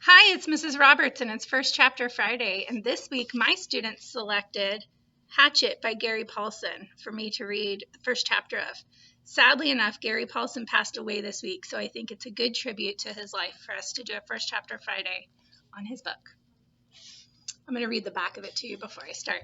Hi, it's Mrs. Roberts, and it's First Chapter Friday. And this week, my students selected Hatchet by Gary Paulsen for me to read the first chapter of. Sadly enough, Gary Paulsen passed away this week, so I think it's a good tribute to his life for us to do a First Chapter Friday on his book. I'm going to read the back of it to you before I start.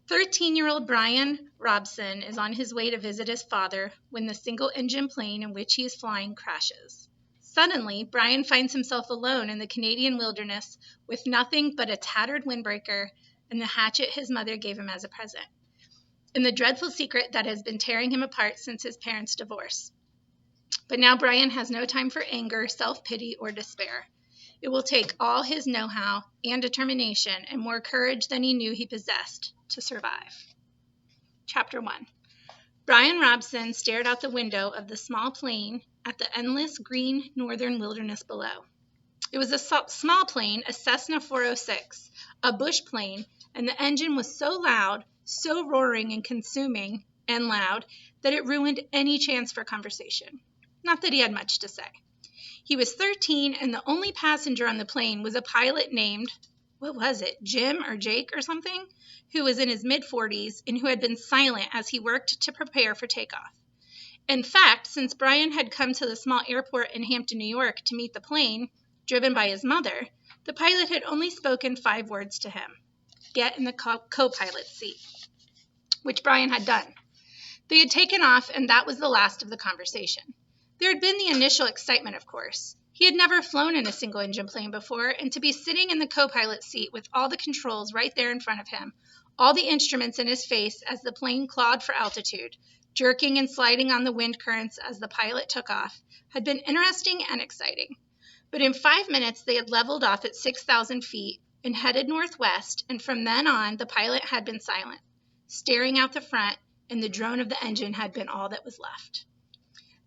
13-year-old Brian Robson is on his way to visit his father when the single-engine plane in which he is flying crashes. Suddenly, Brian finds himself alone in the Canadian wilderness with nothing but a tattered windbreaker and the hatchet his mother gave him as a present, and the dreadful secret that has been tearing him apart since his parents' divorce. But now Brian has no time for anger, self-pity, or despair. It will take all his know-how and determination and more courage than he knew he possessed to survive. Chapter 1. Brian Robson stared out the window of the small plane at the endless green northern wilderness below. It was a small plane, a Cessna 406, a bush plane, and the engine was so loud, so roaring and consuming and loud, that it ruined any chance for conversation. Not that he had much to say. He was 13, and the only passenger on the plane was a pilot named, Jim or Jake or something, who was in his mid-40s and who had been silent as he worked to prepare for takeoff. In fact, since Brian had come to the small airport in Hampton, New York to meet the plane, driven by his mother, the pilot had only spoken 5 words to him. Get in the co-pilot's seat, which Brian had done. They had taken off, and that was the last of the conversation. There had been the initial excitement, of course. He had never flown in a single-engine plane before, and to be sitting in the co-pilot seat with all the controls right there in front of him, all the instruments in his face as the plane clawed for altitude, jerking and sliding on the wind currents as the pilot took off, had been interesting and exciting. But in 5 minutes, they had leveled off at 6,000 feet and headed northwest, and from then on, the pilot had been silent, staring out the front, and the drone of the engine had been all that was left.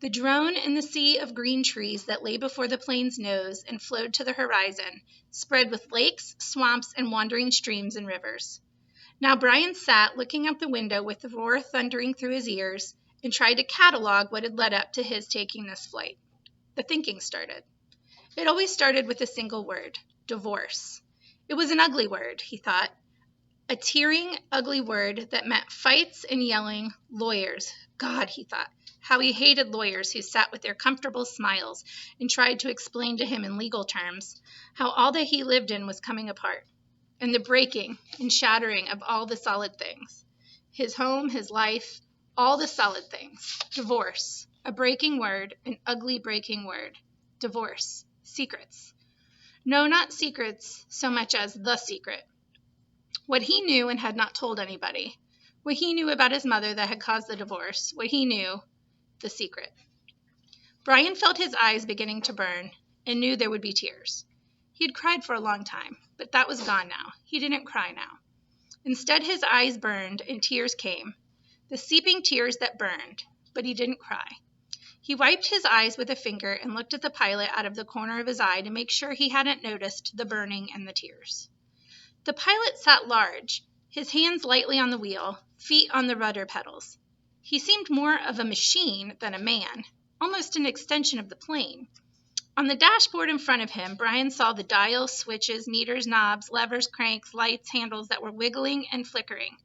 The drone and the sea of green trees that lay before the plane's nose and flowed to the horizon, spread with lakes, swamps, and wandering streams and rivers. Now Brian sat looking out the window with the roar thundering through his ears and tried to catalog what had led up to his taking this flight. The thinking started. It always started with a single word, divorce. It was an ugly word, he thought. A tearing, ugly word that meant fights and yelling, lawyers. God, he thought, how he hated lawyers who sat with their comfortable smiles and tried to explain to him in legal terms how all that he lived in was coming apart, and the breaking and shattering of all the solid things. His home, his life, all the solid things. Divorce, a breaking word, an ugly breaking word. Divorce, secrets. No, not secrets so much as the secret. What he knew and had not told anybody. What he knew about his mother that had caused the divorce. What he knew, the secret. Brian felt his eyes beginning to burn and knew there would be tears. He had cried for a long time, but that was gone now. He didn't cry now. Instead, his eyes burned and tears came, the seeping tears that burned, but he didn't cry. He wiped his eyes with a finger and looked at the pilot out of the corner of his eye to make sure he hadn't noticed the burning and the tears. The pilot sat large, his hands lightly on the wheel, feet on the rudder pedals. He seemed more of a machine than a man, almost an extension of the plane. On the dashboard in front of him, Brian saw the dials, switches, meters, knobs, levers, cranks, lights, handles that were wiggling and flickering,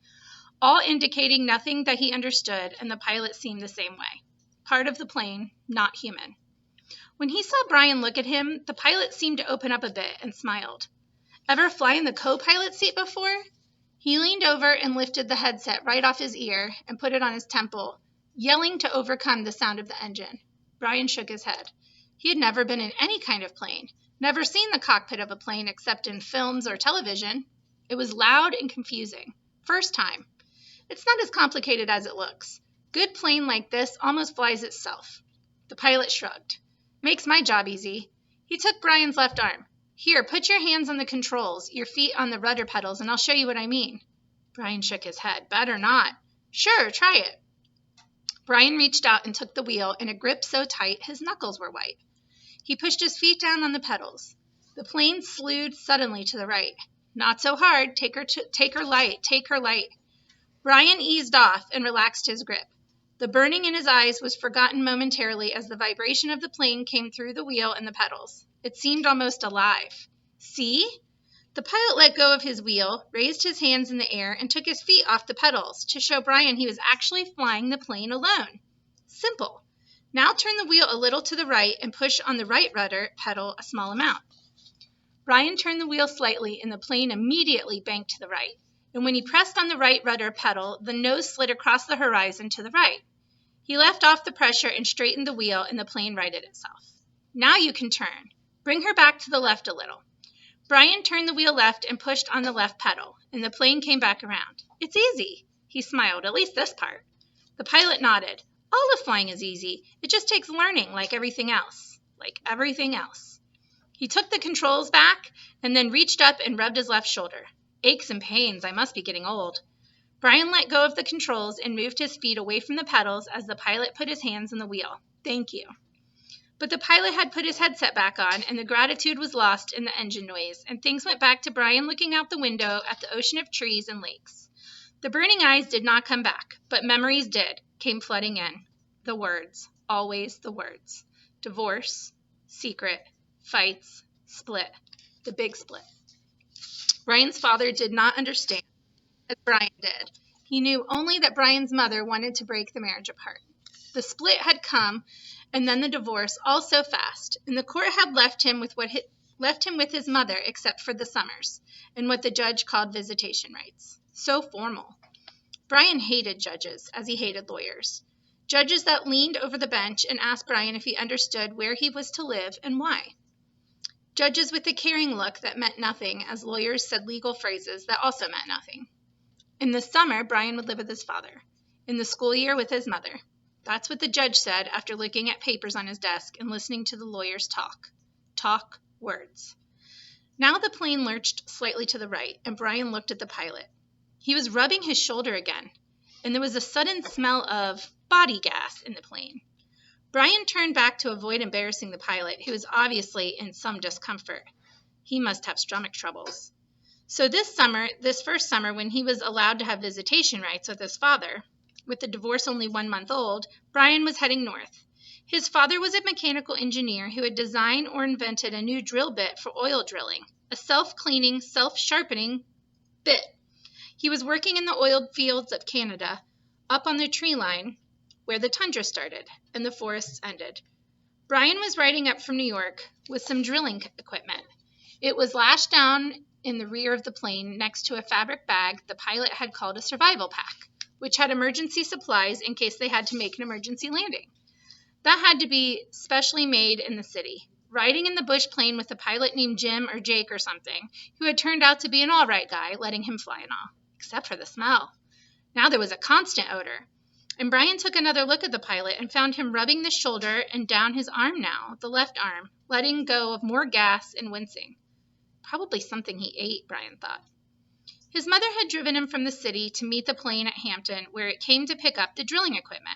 all indicating nothing that he understood, and the pilot seemed the same way. Part of the plane, not human. When he saw Brian look at him, the pilot seemed to open up a bit and smiled. Ever fly in the co-pilot seat before? He leaned over and lifted the headset right off his ear and put it on his temple, yelling to overcome the sound of the engine. Brian shook his head. He had never been in any kind of plane, never seen the cockpit of a plane except in films or television. It was loud and confusing. First time. It's not as complicated as it looks. Good plane like this almost flies itself. The pilot shrugged. Makes my job easy. He took Brian's left arm. Here, put your hands on the controls, your feet on the rudder pedals, and I'll show you what I mean. Brian shook his head. Better not. Sure, try it. Brian reached out and took the wheel in a grip so tight his knuckles were white. He pushed his feet down on the pedals. The plane slewed suddenly to the right. Not so hard. Take her light. Take her light. Brian eased off and relaxed his grip. The burning in his eyes was forgotten momentarily as the vibration of the plane came through the wheel and the pedals. It seemed almost alive. See? The pilot let go of his wheel, raised his hands in the air, and took his feet off the pedals to show Brian he was actually flying the plane alone. Simple. Now turn the wheel a little to the right and push on the right rudder pedal a small amount. Brian turned the wheel slightly and the plane immediately banked to the right. And when he pressed on the right rudder pedal, the nose slid across the horizon to the right. He left off the pressure and straightened the wheel, and the plane righted itself. Now you can turn. Bring her back to the left a little. Brian turned the wheel left and pushed on the left pedal, and the plane came back around. It's easy. He smiled, at least this part. The pilot nodded. All of flying is easy. It just takes learning, like everything else. Like everything else. He took the controls back and then reached up and rubbed his left shoulder. Aches and pains, I must be getting old. Brian let go of the controls and moved his feet away from the pedals as the pilot put his hands on the wheel. Thank you. But the pilot had put his headset back on, and the gratitude was lost in the engine noise, and things went back to Brian looking out the window at the ocean of trees and lakes. The burning eyes did not come back, but memories came flooding in. The words, always the words. Divorce, secret, fights, split, the big split. Brian's father did not understand, as Brian did. He knew only that Brian's mother wanted to break the marriage apart. The split had come, and then the divorce, all so fast, and the court had left him with his mother except for the summers, and what the judge called visitation rights. So formal. Brian hated judges, as he hated lawyers. Judges that leaned over the bench and asked Brian if he understood where he was to live and why. Judges with a caring look that meant nothing, as lawyers said legal phrases that also meant nothing. In the summer, Brian would live with his father. In the school year, with his mother. That's what the judge said after looking at papers on his desk and listening to the lawyers talk. Talk words. Now the plane lurched slightly to the right, and Brian looked at the pilot. He was rubbing his shoulder again, and there was a sudden smell of body gas in the plane. Brian turned back to avoid embarrassing the pilot, who was obviously in some discomfort. He must have stomach troubles. So this first summer, when he was allowed to have visitation rights with his father, with the divorce only 1 month old, Brian was heading north. His father was a mechanical engineer who had designed or invented a new drill bit for oil drilling, a self-cleaning, self-sharpening bit. He was working in the oil fields of Canada, up on the tree line, where the tundra started and the forests ended. Brian was riding up from New York with some drilling equipment. It was lashed down in the rear of the plane next to a fabric bag the pilot had called a survival pack, which had emergency supplies in case they had to make an emergency landing. That had to be specially made in the city. Riding in the bush plane with a pilot named Jim or Jake or something, who had turned out to be an all right guy, letting him fly and all, except for the smell. Now there was a constant odor. And Brian took another look at the pilot and found him rubbing the shoulder and down his arm now, the left arm, letting go of more gas and wincing. Probably something he ate, Brian thought. His mother had driven him from the city to meet the plane at Hampton, where it came to pick up the drilling equipment.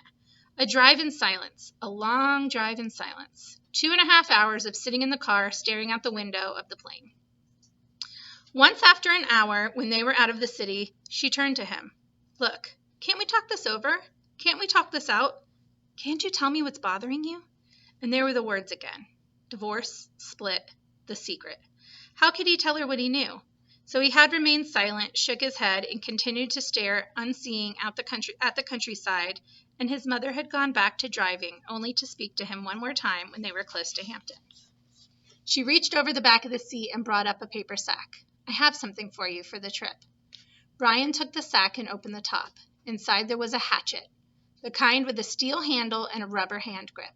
A drive in silence, a long drive in silence. 2.5 hours of sitting in the car staring out the window of the plane. Once after an hour, when they were out of the city, she turned to him. Look, can't we talk this over? Can't we talk this out? Can't you tell me what's bothering you? And there were the words again. Divorce, split, the secret. How could he tell her what he knew? So he had remained silent, shook his head, and continued to stare unseeing at the countryside, and his mother had gone back to driving, only to speak to him one more time when they were close to Hampton. She reached over the back of the seat and brought up a paper sack. I have something for you for the trip. Brian took the sack and opened the top. Inside there was a hatchet, the kind with a steel handle and a rubber hand grip.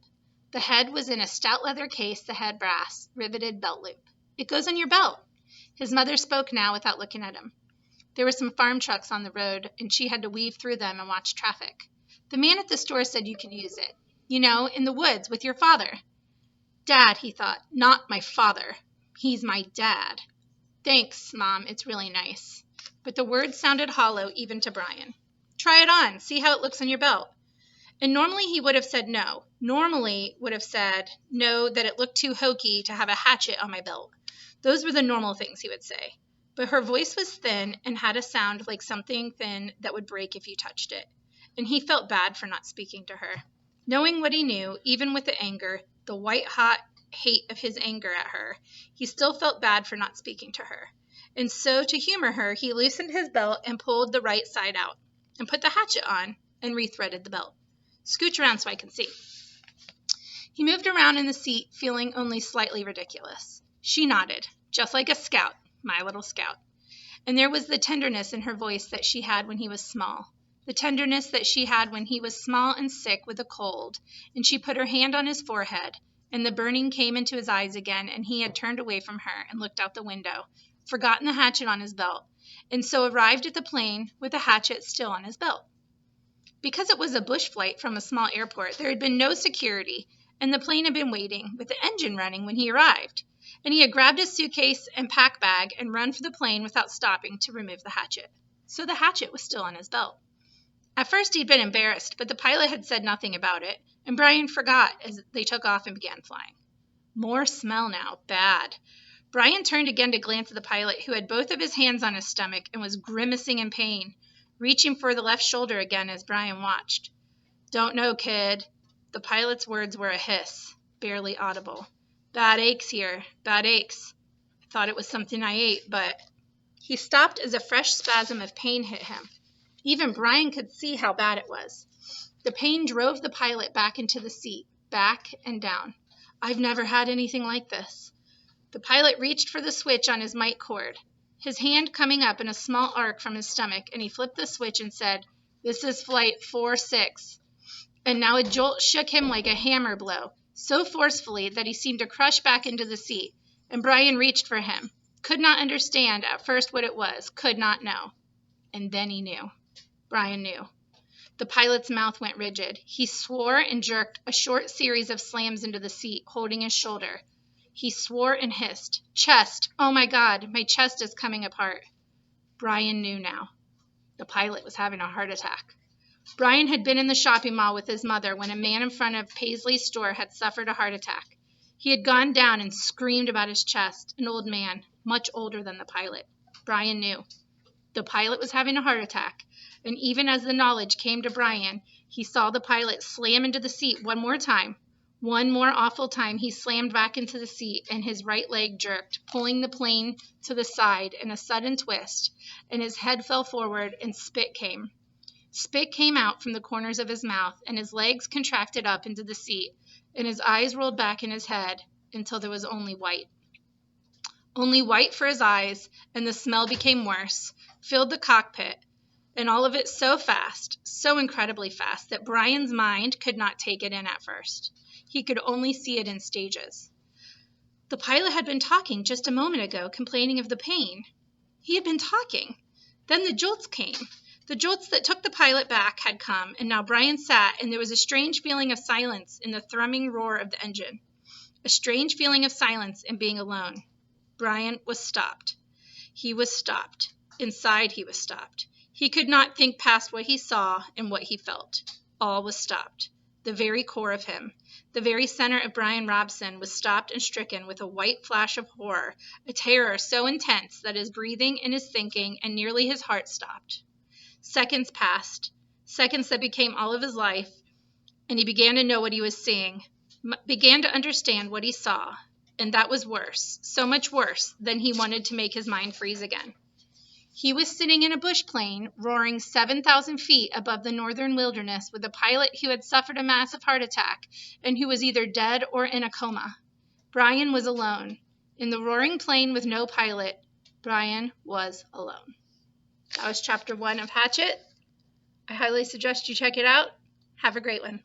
The head was in a stout leather case, the head brass, riveted belt loop. It goes on your belt. His mother spoke now without looking at him. There were some farm trucks on the road, and she had to weave through them and watch traffic. The man at the store said you could use it. You know, in the woods with your father. Dad, he thought, not my father. He's my dad. Thanks, Mom, it's really nice. But the words sounded hollow even to Brian. Try it on, see how it looks on your belt. And normally he would have said no. Normally would have said no, that it looked too hokey to have a hatchet on my belt. Those were the normal things he would say. But her voice was thin and had a sound like something thin that would break if you touched it. and he felt bad for not speaking to her. Knowing what he knew, even with the anger, the white-hot hate of his anger at her, he still felt bad for not speaking to her. And so, to humor her, he loosened his belt and pulled the right side out, and put the hatchet on, and rethreaded the belt. Scooch around so I can see. He moved around in the seat, feeling only slightly ridiculous. She nodded, just like a scout, my little scout. And there was the tenderness in her voice that she had when he was small. The tenderness that she had when he was small and sick with a cold, and she put her hand on his forehead, and the burning came into his eyes again, and he had turned away from her and looked out the window, forgotten the hatchet on his belt, and so arrived at the plane with the hatchet still on his belt. Because it was a bush flight from a small airport, there had been no security, and the plane had been waiting, with the engine running, when he arrived, and he had grabbed his suitcase and pack bag and run for the plane without stopping to remove the hatchet. So the hatchet was still on his belt. At first he'd been embarrassed, but the pilot had said nothing about it, and Brian forgot as they took off and began flying. More smell now. Bad. Brian turned again to glance at the pilot, who had both of his hands on his stomach and was grimacing in pain, reaching for the left shoulder again as Brian watched. "Don't know, kid." The pilot's words were a hiss, barely audible. "Bad aches here. Bad aches. I thought it was something I ate, but..." He stopped as a fresh spasm of pain hit him. Even Brian could see how bad it was. The pain drove the pilot back into the seat, back and down. "I've never had anything like this." The pilot reached for the switch on his mic cord, his hand coming up in a small arc from his stomach, and he flipped the switch and said, "This is flight 46. And now a jolt shook him like a hammer blow, so forcefully that he seemed to crush back into the seat, and Brian reached for him. Could not understand at first what it was, could not know. And then he knew. Brian knew. The pilot's mouth went rigid. He swore and jerked a short series of slams into the seat, holding his shoulder. He swore and hissed. "Chest! Oh my God, my chest is coming apart." Brian knew now. The pilot was having a heart attack. Brian had been in the shopping mall with his mother when a man in front of Paisley's store had suffered a heart attack. He had gone down and screamed about his chest, an old man, much older than the pilot. Brian knew. The pilot was having a heart attack, and even as the knowledge came to Brian, he saw the pilot slam into the seat one more time. One more awful time he slammed back into the seat, and his right leg jerked, pulling the plane to the side in a sudden twist, and his head fell forward, and spit came. Spit came out from the corners of his mouth, and his legs contracted up into the seat, and his eyes rolled back in his head until there was only white. Only white for his eyes, and the smell became worse, filled the cockpit, and all of it so fast, so incredibly fast, that Brian's mind could not take it in at first. He could only see it in stages. The pilot had been talking just a moment ago, complaining of the pain. He had been talking. Then the jolts came. The jolts that took the pilot back had come, and now Brian sat, and there was a strange feeling of silence in the thrumming roar of the engine. A strange feeling of silence in being alone. Brian was stopped. He was stopped. Inside he was stopped. He could not think past what he saw and what he felt. All was stopped. The very core of him, the very center of Brian Robson, was stopped and stricken with a white flash of horror, a terror so intense that his breathing and his thinking and nearly his heart stopped. Seconds passed, seconds that became all of his life, and he began to know what he was seeing, began to understand what he saw, and that was worse, so much worse, than he wanted to make his mind freeze again. He was sitting in a bush plane, roaring 7,000 feet above the northern wilderness with a pilot who had suffered a massive heart attack and who was either dead or in a coma. Brian was alone. In the roaring plane with no pilot, Brian was alone. That was chapter 1 of Hatchet. I highly suggest you check it out. Have a great one.